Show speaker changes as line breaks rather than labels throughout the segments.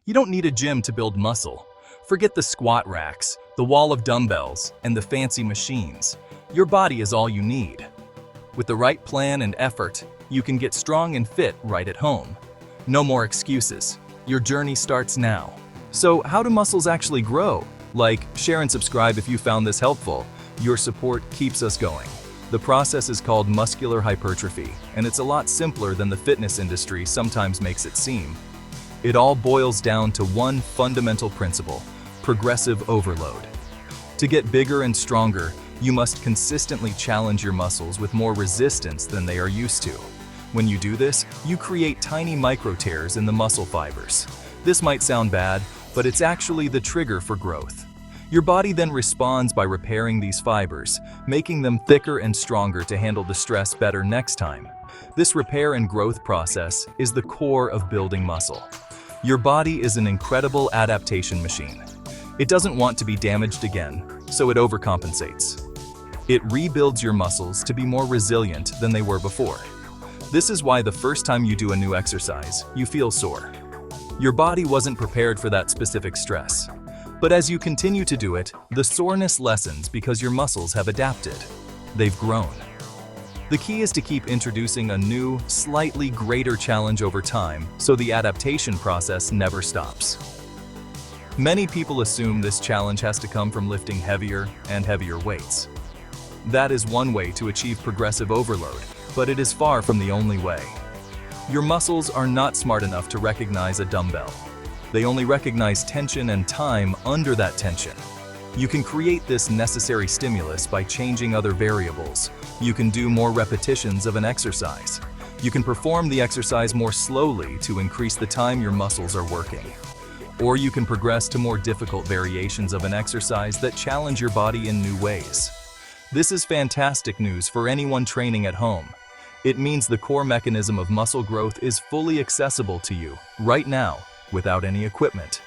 You don't need a gym to build muscle. Forget the squat racks, the wall of dumbbells, and the fancy machines. Your body is all you need. With the right plan and effort, you can get strong and fit right at home. No more excuses. Your journey starts now. So how do muscles actually grow? Like, share and subscribe if you found this helpful. Your support keeps us going. The process is called muscular hypertrophy, and it's a lot simpler than the fitness industry sometimes makes it seem. It all boils down to one fundamental principle: progressive overload. To get bigger and stronger, you must consistently challenge your muscles with more resistance than they are used to. When you do this, you create tiny micro tears in the muscle fibers. This might sound bad, but it's actually the trigger for growth. Your body then responds by repairing these fibers, making them thicker and stronger to handle the stress better next time. This repair and growth process is the core of building muscle. Your body is an incredible adaptation machine. It doesn't want to be damaged again, so it overcompensates. It rebuilds your muscles to be more resilient than they were before. This is why the first time you do a new exercise, you feel sore. Your body wasn't prepared for that specific stress. But as you continue to do it, the soreness lessens because your muscles have adapted. They've grown. The key is to keep introducing a new, slightly greater challenge over time, so the adaptation process never stops. Many people assume this challenge has to come from lifting heavier and heavier weights. That is one way to achieve progressive overload, but it is far from the only way. Your muscles are not smart enough to recognize a dumbbell. They only recognize tension and time under that tension. You can create this necessary stimulus by changing other variables. You can do more repetitions of an exercise. You can perform the exercise more slowly to increase the time your muscles are working. Or you can progress to more difficult variations of an exercise that challenge your body in new ways. This is fantastic news for anyone training at home. It means the core mechanism of muscle growth is fully accessible to you right now without any equipment.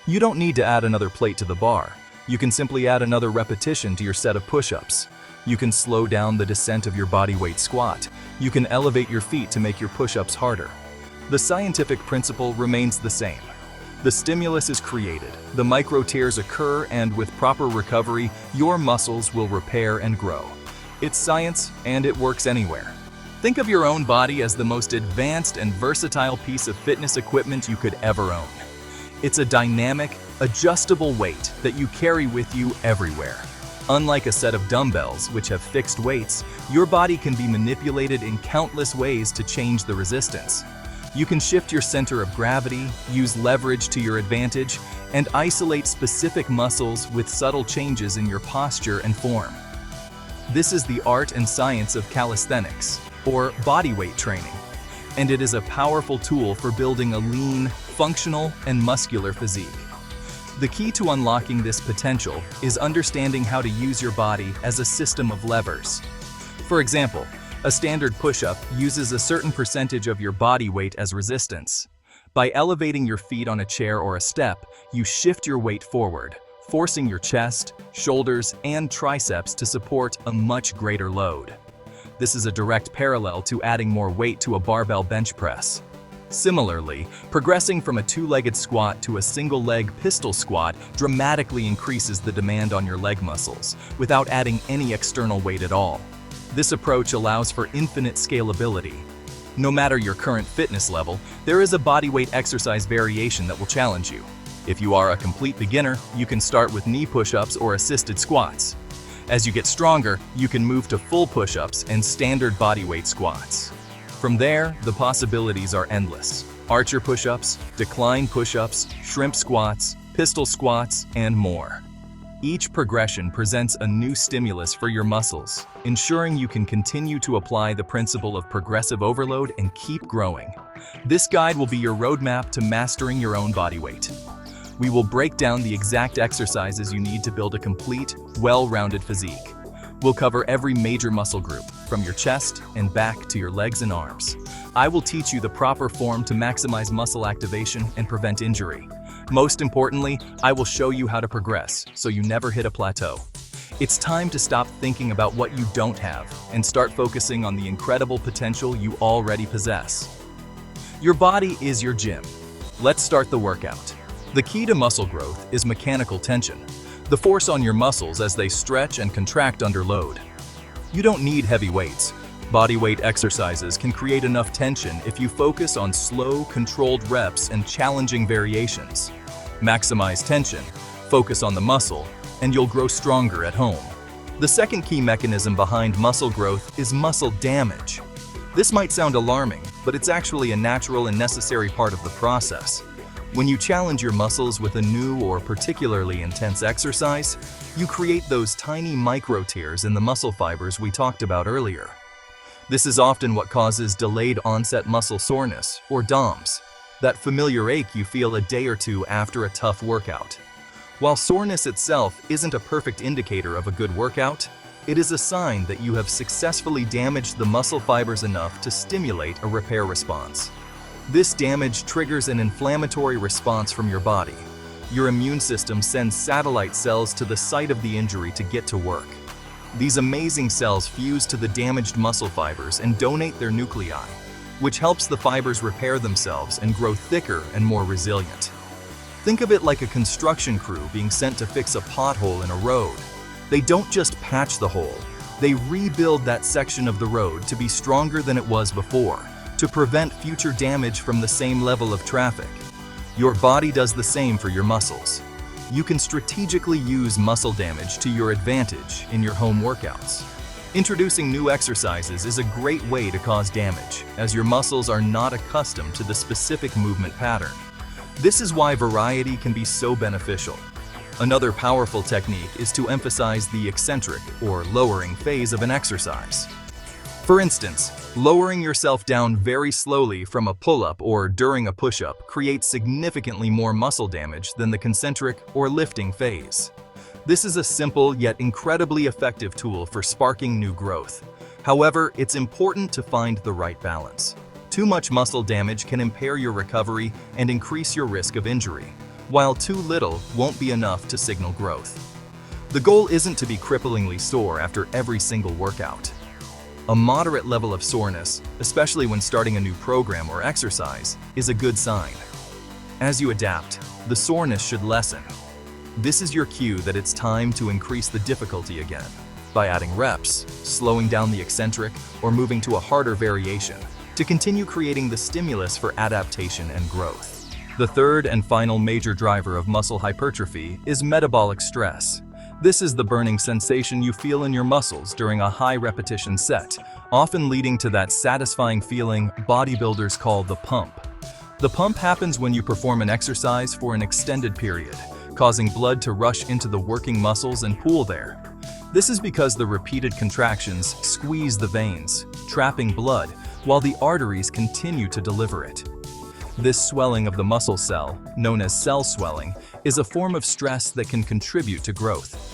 You don't need to add another plate to the bar. You can simply add another repetition to your set of push-ups. You can slow down the descent of your bodyweight squat. You can elevate your feet to make your push-ups harder. The scientific principle remains the same. The stimulus is created, the micro tears occur, and with proper recovery, your muscles will repair and grow. It's science, and it works anywhere. Think of your own body as the most advanced and versatile piece of fitness equipment you could ever own. It's a dynamic, adjustable weight that you carry with you everywhere. Unlike a set of dumbbells, which have fixed weights, your body can be manipulated in countless ways to change the resistance. You can shift your center of gravity, use leverage to your advantage, and isolate specific muscles with subtle changes in your posture and form. This is the art and science of calisthenics, or bodyweight training, and it is a powerful tool for building a lean, functional, and muscular physique. The key to unlocking this potential is understanding how to use your body as a system of levers. For example, a standard push-up uses a certain percentage of your body weight as resistance. By elevating your feet on a chair or a step, you shift your weight forward, forcing your chest, shoulders, and triceps to support a much greater load. This is a direct parallel to adding more weight to a barbell bench press. Similarly, progressing from a two-legged squat to a single-leg pistol squat dramatically increases the demand on your leg muscles without adding any external weight at all. This approach allows for infinite scalability. No matter your current fitness level, there is a bodyweight exercise variation that will challenge you. If you are a complete beginner, you can start with knee push-ups or assisted squats. As you get stronger, you can move to full push-ups and standard bodyweight squats. From there, the possibilities are endless. Archer push-ups, decline push-ups, shrimp squats, pistol squats, and more. Each progression presents a new stimulus for your muscles, ensuring you can continue to apply the principle of progressive overload and keep growing. This guide will be your roadmap to mastering your own body weight. We will break down the exact exercises you need to build a complete, well-rounded physique. We'll cover every major muscle group, from your chest and back to your legs and arms. I will teach you the proper form to maximize muscle activation and prevent injury. Most importantly, I will show you how to progress so you never hit a plateau. It's time to stop thinking about what you don't have and start focusing on the incredible potential you already possess. Your body is your gym. Let's start the workout. The key to muscle growth is mechanical tension, the force on your muscles as they stretch and contract under load. You don't need heavy weights. Bodyweight exercises can create enough tension if you focus on slow, controlled reps and challenging variations. Maximize tension, focus on the muscle, and you'll grow stronger at home. The second key mechanism behind muscle growth is muscle damage. This might sound alarming, but it's actually a natural and necessary part of the process. When you challenge your muscles with a new or particularly intense exercise, you create those tiny micro tears in the muscle fibers we talked about earlier. This is often what causes delayed onset muscle soreness, or DOMS, that familiar ache you feel a day or two after a tough workout. While soreness itself isn't a perfect indicator of a good workout, it is a sign that you have successfully damaged the muscle fibers enough to stimulate a repair response. This damage triggers an inflammatory response from your body. Your immune system sends satellite cells to the site of the injury to get to work. These amazing cells fuse to the damaged muscle fibers and donate their nuclei, which helps the fibers repair themselves and grow thicker and more resilient. Think of it like a construction crew being sent to fix a pothole in a road. They don't just patch the hole, they rebuild that section of the road to be stronger than it was before, to prevent future damage from the same level of traffic. Your body does the same for your muscles. You can strategically use muscle damage to your advantage in your home workouts. Introducing new exercises is a great way to cause damage, as your muscles are not accustomed to the specific movement pattern. This is why variety can be so beneficial. Another powerful technique is to emphasize the eccentric or lowering phase of an exercise. For instance, lowering yourself down very slowly from a pull-up or during a push-up creates significantly more muscle damage than the concentric or lifting phase. This is a simple yet incredibly effective tool for sparking new growth. However, it's important to find the right balance. Too much muscle damage can impair your recovery and increase your risk of injury, while too little won't be enough to signal growth. The goal isn't to be cripplingly sore after every single workout. A moderate level of soreness, especially when starting a new program or exercise, is a good sign. As you adapt, the soreness should lessen. This is your cue that it's time to increase the difficulty again, by adding reps, slowing down the eccentric, or moving to a harder variation, to continue creating the stimulus for adaptation and growth. The third and final major driver of muscle hypertrophy is metabolic stress. This is the burning sensation you feel in your muscles during a high repetition set, often leading to that satisfying feeling bodybuilders call the pump. The pump happens when you perform an exercise for an extended period, causing blood to rush into the working muscles and pool there. This is because the repeated contractions squeeze the veins, trapping blood, while the arteries continue to deliver it. This swelling of the muscle cell, known as cell swelling, is a form of stress that can contribute to growth.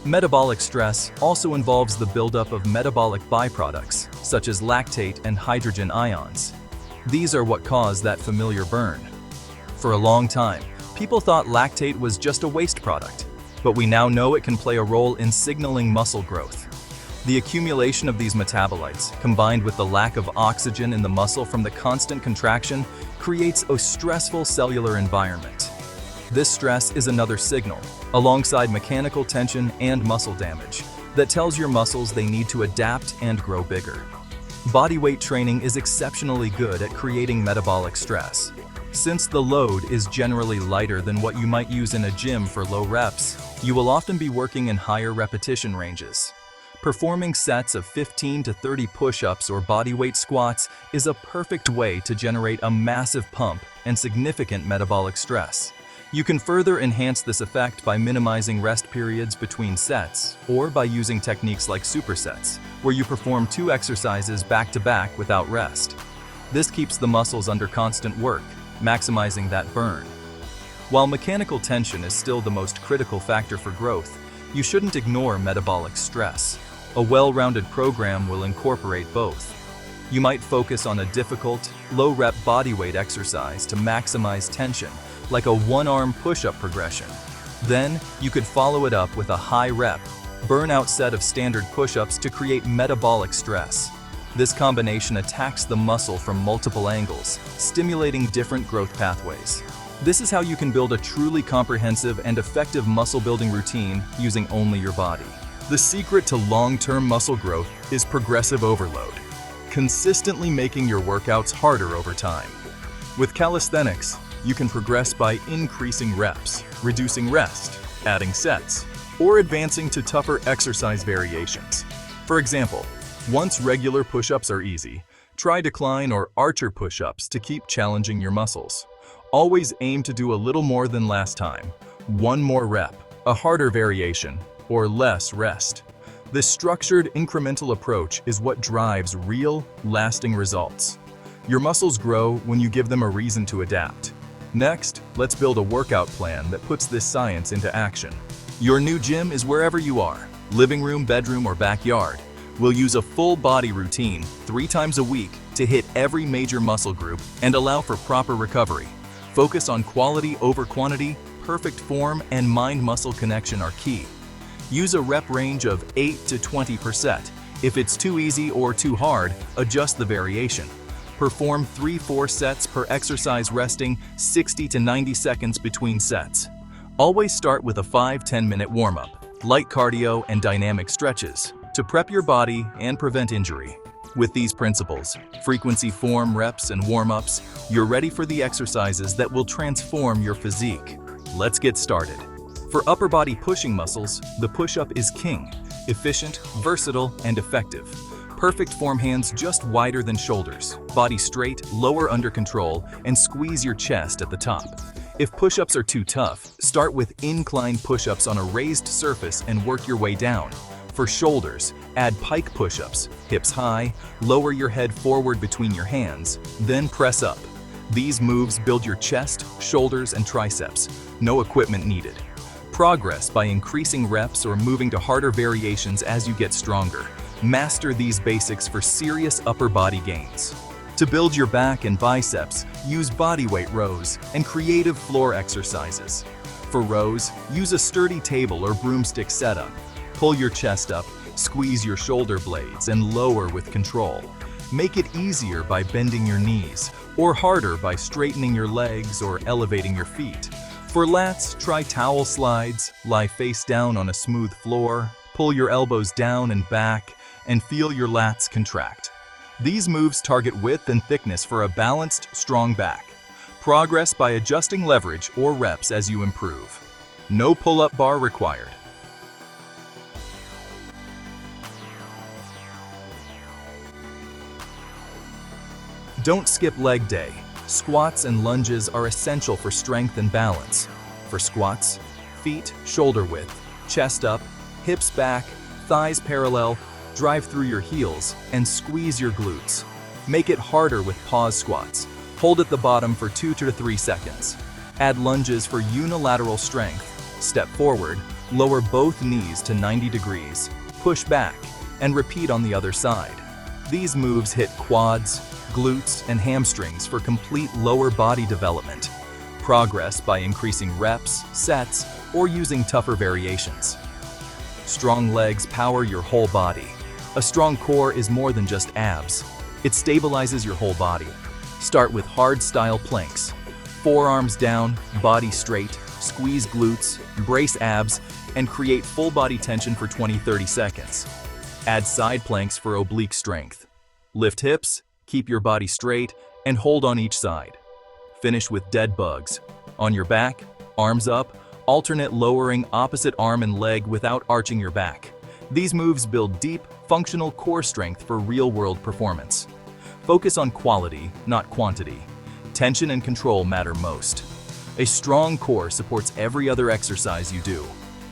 Metabolic stress also involves the buildup of metabolic byproducts, such as lactate and hydrogen ions. These are what cause that familiar burn. For a long time, people thought lactate was just a waste product, but we now know it can play a role in signaling muscle growth. The accumulation of these metabolites, combined with the lack of oxygen in the muscle from the constant contraction, creates a stressful cellular environment. This stress is another signal, alongside mechanical tension and muscle damage, that tells your muscles they need to adapt and grow bigger. Bodyweight training is exceptionally good at creating metabolic stress. Since the load is generally lighter than what you might use in a gym for low reps, you will often be working in higher repetition ranges. Performing sets of 15 to 30 push-ups or bodyweight squats is a perfect way to generate a massive pump and significant metabolic stress. You can further enhance this effect by minimizing rest periods between sets, or by using techniques like supersets, where you perform 2 exercises back-to-back without rest. This keeps the muscles under constant work, maximizing that burn. While mechanical tension is still the most critical factor for growth, you shouldn't ignore metabolic stress. A well-rounded program will incorporate both. You might focus on a difficult, low-rep bodyweight exercise to maximize tension, like a one-arm push-up progression. Then, you could follow it up with a high-rep, burnout set of standard push-ups to create metabolic stress. This combination attacks the muscle from multiple angles, stimulating different growth pathways. This is how you can build a truly comprehensive and effective muscle-building routine using only your body. The secret to long-term muscle growth is progressive overload, consistently making your workouts harder over time. With calisthenics, you can progress by increasing reps, reducing rest, adding sets, or advancing to tougher exercise variations. For example, once regular push-ups are easy, try decline or archer push-ups to keep challenging your muscles. Always aim to do a little more than last time, one more rep, a harder variation, or less rest. This structured, incremental approach is what drives real, lasting results. Your muscles grow when you give them a reason to adapt. Next, let's build a workout plan that puts this science into action. Your new gym is wherever you are, living room, bedroom, or backyard. We'll use a full body routine 3 times a week to hit every major muscle group and allow for proper recovery. Focus on quality over quantity, perfect form, and mind-muscle connection are key. Use a rep range of 8 to 20%. If it's too easy or too hard, adjust the variation. Perform 3-4 sets per exercise, resting 60 to 90 seconds between sets. Always start with a 5-10 minute warm-up, light cardio, and dynamic stretches to prep your body and prevent injury. With these principles, frequency, form, reps, and warm-ups, you're ready for the exercises that will transform your physique. Let's get started. For upper body pushing muscles, the push-up is king. Efficient, versatile, and effective. Perfect form, hands just wider than shoulders, body straight, lower under control, and squeeze your chest at the top. If push-ups are too tough, start with incline push-ups on a raised surface and work your way down. For shoulders, add pike push-ups, hips high, lower your head forward between your hands, then press up. These moves build your chest, shoulders, and triceps. No equipment needed. Progress by increasing reps or moving to harder variations as you get stronger. Master these basics for serious upper body gains. To build your back and biceps, use bodyweight rows and creative floor exercises. For rows, use a sturdy table or broomstick setup. Pull your chest up, squeeze your shoulder blades, and lower with control. Make it easier by bending your knees, or harder by straightening your legs or elevating your feet. For lats, try towel slides, lie face down on a smooth floor, pull your elbows down and back, and feel your lats contract. These moves target width and thickness for a balanced, strong back. Progress by adjusting leverage or reps as you improve. No pull-up bar required. Don't skip leg day. Squats and lunges are essential for strength and balance. For squats, feet shoulder width, chest up, hips back, thighs parallel, drive through your heels, and squeeze your glutes. Make it harder with pause squats. Hold at the bottom for 2 to 3 seconds. Add lunges for unilateral strength. Step forward, lower both knees to 90 degrees, push back, and repeat on the other side. These moves hit quads, glutes, and hamstrings for complete lower body development. Progress by increasing reps, sets, or using tougher variations. Strong legs power your whole body. A strong core is more than just abs. It stabilizes your whole body. Start with hard-style planks. Forearms down, body straight, squeeze glutes, brace abs, and create full body tension for 20-30 seconds. Add side planks for oblique strength. Lift hips, keep your body straight, and hold on each side. Finish with dead bugs. On your back, arms up, alternate lowering opposite arm and leg without arching your back. These moves build deep, functional core strength for real-world performance. Focus on quality, not quantity. Tension and control matter most. A strong core supports every other exercise you do.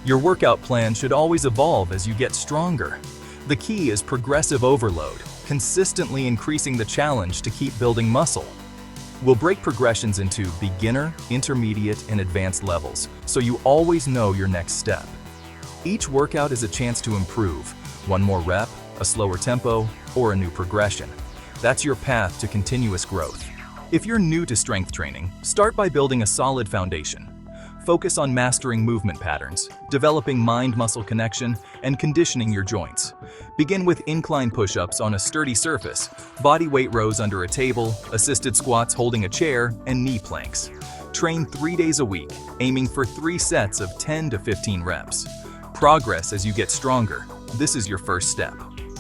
Your workout plan should always evolve as you get stronger. The key is progressive overload, consistently increasing the challenge to keep building muscle. We'll break progressions into beginner, intermediate, and advanced levels, so you always know your next step. Each workout is a chance to improve. One more rep, a slower tempo, or a new progression. That's your path to continuous growth. If you're new to strength training, start by building a solid foundation. Focus on mastering movement patterns, developing mind-muscle connection, and conditioning your joints. Begin with incline push-ups on a sturdy surface, body weight rows under a table, assisted squats holding a chair, and knee planks. Train 3 days a week, aiming for 3 sets of 10 to 15 reps. Progress as you get stronger. This is your first step.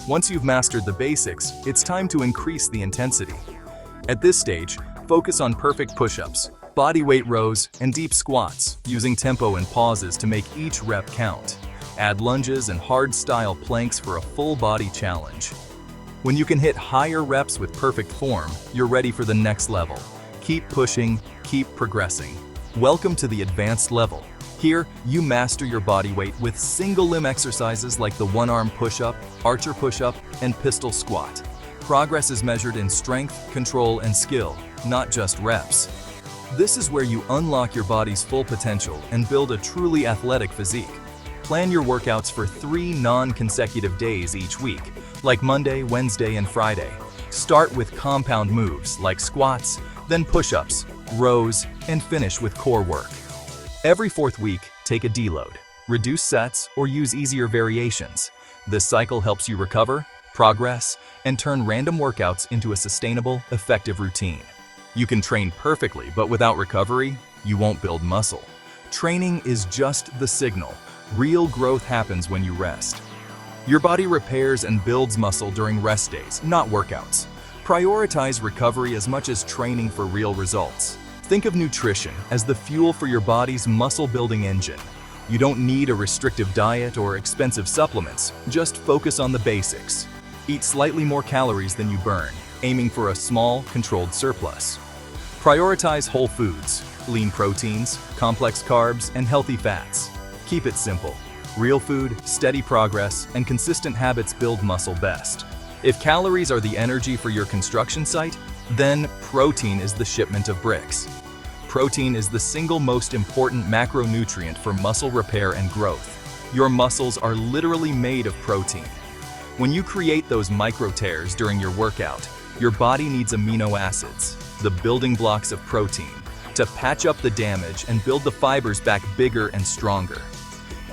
Once you've mastered the basics, it's time to increase the intensity. At this stage, focus on perfect push-ups, body weight rows, and deep squats, using tempo and pauses to make each rep count. Add lunges and hard-style planks for a full-body challenge. When you can hit higher reps with perfect form, you're ready for the next level. Keep pushing, keep progressing. Welcome to the advanced level. Here, you master your body weight with single-limb exercises like the one-arm push-up, archer push-up, and pistol squat. Progress is measured in strength, control, and skill, not just reps. This is where you unlock your body's full potential and build a truly athletic physique. Plan your workouts for 3 non-consecutive days each week, like Monday, Wednesday, and Friday. Start with compound moves like squats, then push-ups, rows, and finish with core work. Every 4th week, take a deload. Reduce sets or use easier variations. This cycle helps you recover, progress, and turn random workouts into a sustainable, effective routine. You can train perfectly, but without recovery, you won't build muscle. Training is just the signal. Real growth happens when you rest. Your body repairs and builds muscle during rest days, not workouts. Prioritize recovery as much as training for real results. Think of nutrition as the fuel for your body's muscle-building engine. You don't need a restrictive diet or expensive supplements, just focus on the basics. Eat slightly more calories than you burn, aiming for a small, controlled surplus. Prioritize whole foods, lean proteins, complex carbs, and healthy fats. Keep it simple. Real food, steady progress, and consistent habits build muscle best. If calories are the energy for your construction site, then protein is the shipment of bricks. Protein is the single most important macronutrient for muscle repair and growth. Your muscles are literally made of protein. When you create those micro tears during your workout, your body needs amino acids, the building blocks of protein, to patch up the damage and build the fibers back bigger and stronger.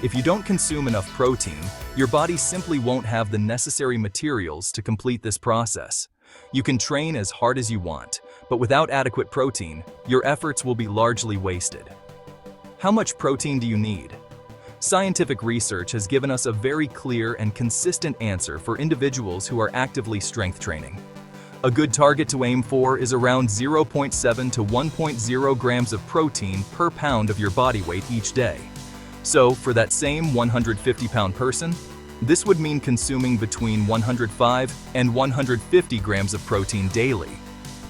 If you don't consume enough protein, your body simply won't have the necessary materials to complete this process. You can train as hard as you want, but without adequate protein, your efforts will be largely wasted. How much protein do you need? Scientific research has given us a very clear and consistent answer for individuals who are actively strength training. A good target to aim for is around 0.7 to 1.0 grams of protein per pound of your body weight each day. So, for that same 150-pound person, this would mean consuming between 105 and 150 grams of protein daily.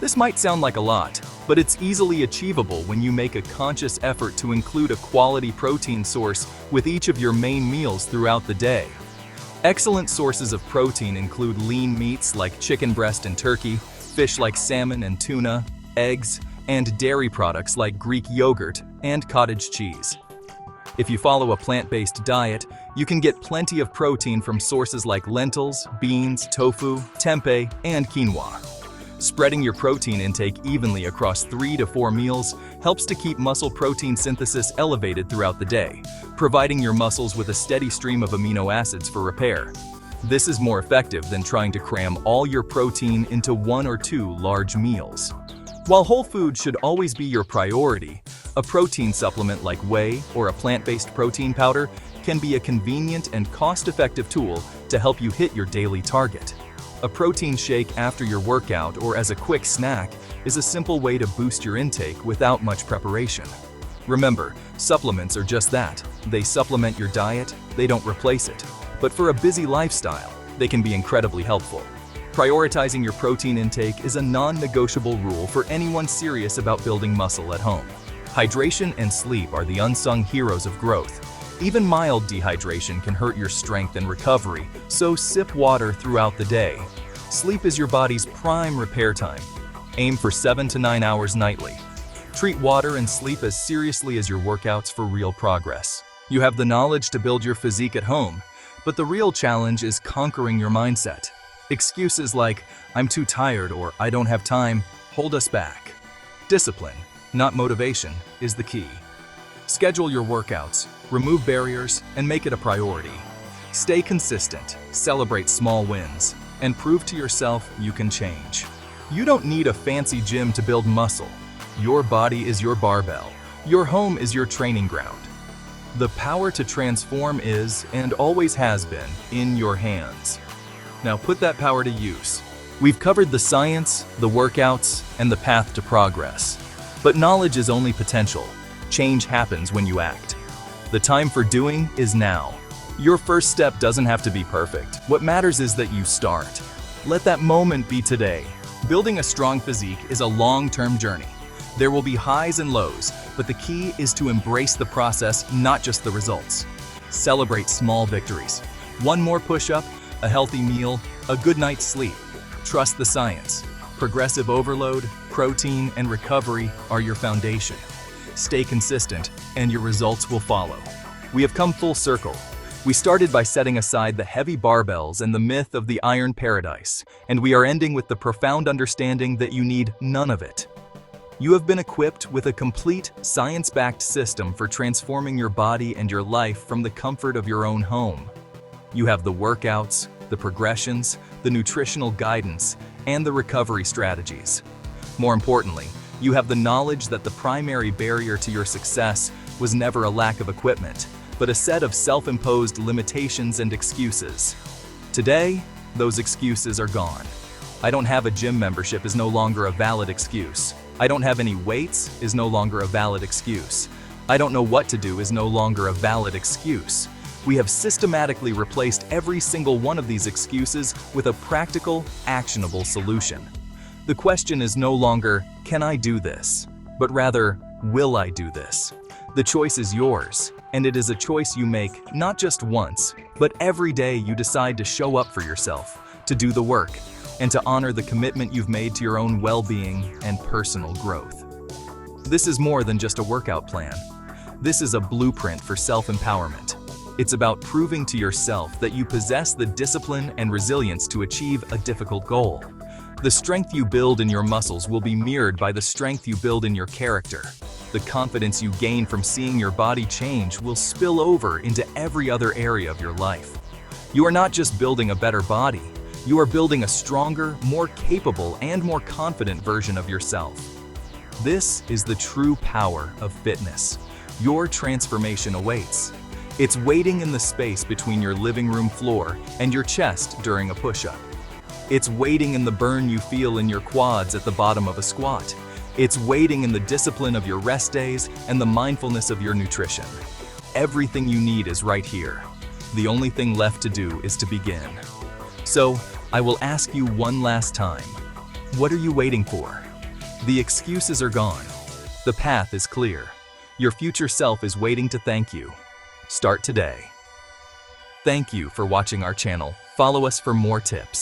This might sound like a lot, but it's easily achievable when you make a conscious effort to include a quality protein source with each of your main meals throughout the day. Excellent sources of protein include lean meats like chicken breast and turkey, fish like salmon and tuna, eggs, and dairy products like Greek yogurt and cottage cheese. If you follow a plant-based diet, you can get plenty of protein from sources like lentils, beans, tofu, tempeh, and quinoa. Spreading your protein intake evenly across 3 to 4 meals helps to keep muscle protein synthesis elevated throughout the day, providing your muscles with a steady stream of amino acids for repair. This is more effective than trying to cram all your protein into 1 or 2 large meals. While whole food should always be your priority, a protein supplement like whey or a plant-based protein powder can be a convenient and cost-effective tool to help you hit your daily target. A protein shake after your workout or as a quick snack is a simple way to boost your intake without much preparation. Remember, supplements are just that. They supplement your diet, they don't replace it. But for a busy lifestyle, they can be incredibly helpful. Prioritizing your protein intake is a non-negotiable rule for anyone serious about building muscle at home. Hydration and sleep are the unsung heroes of growth. Even mild dehydration can hurt your strength and recovery, so sip water throughout the day. Sleep is your body's prime repair time. Aim for 7 to 9 hours nightly. Treat water and sleep as seriously as your workouts for real progress. You have the knowledge to build your physique at home, but the real challenge is conquering your mindset. Excuses like, "I'm too tired" or "I don't have time" hold us back. Discipline, not motivation, is the key. Schedule your workouts, remove barriers, and make it a priority. Stay consistent, celebrate small wins, and prove to yourself you can change. You don't need a fancy gym to build muscle. Your body is your barbell. Your home is your training ground. The power to transform is, and always has been, in your hands. Now put that power to use. We've covered the science, the workouts, and the path to progress. But knowledge is only potential. Change happens when you act. The time for doing is now. Your first step doesn't have to be perfect. What matters is that you start. Let that moment be today. Building a strong physique is a long-term journey. There will be highs and lows, but the key is to embrace the process, not just the results. Celebrate small victories. One more push-up, a healthy meal, a good night's sleep. Trust the science. Progressive overload, protein, and recovery are your foundation. Stay consistent, and your results will follow. We have come full circle. We started by setting aside the heavy barbells and the myth of the iron paradise, and we are ending with the profound understanding that you need none of it. You have been equipped with a complete, science-backed system for transforming your body and your life from the comfort of your own home. You have the workouts, the progressions, the nutritional guidance, and the recovery strategies. More importantly, you have the knowledge that the primary barrier to your success was never a lack of equipment, but a set of self-imposed limitations and excuses. Today, those excuses are gone. I don't have a gym membership is no longer a valid excuse. I don't have any weights is no longer a valid excuse. I don't know what to do is no longer a valid excuse. We have systematically replaced every single one of these excuses with a practical, actionable solution. The question is no longer, can I do this? But rather, will I do this? The choice is yours, and it is a choice you make not just once, but every day you decide to show up for yourself, to do the work, and to honor the commitment you've made to your own well-being and personal growth. This is more than just a workout plan. This is a blueprint for self-empowerment. It's about proving to yourself that you possess the discipline and resilience to achieve a difficult goal. The strength you build in your muscles will be mirrored by the strength you build in your character. The confidence you gain from seeing your body change will spill over into every other area of your life. You are not just building a better body, you are building a stronger, more capable, and more confident version of yourself. This is the true power of fitness. Your transformation awaits. It's waiting in the space between your living room floor and your chest during a push-up. It's waiting in the burn you feel in your quads at the bottom of a squat. It's waiting in the discipline of your rest days and the mindfulness of your nutrition. Everything you need is right here. The only thing left to do is to begin. So, I will ask you one last time. What are you waiting for? The excuses are gone. The path is clear. Your future self is waiting to thank you. Start today. Thank you for watching our channel. Follow us for more tips.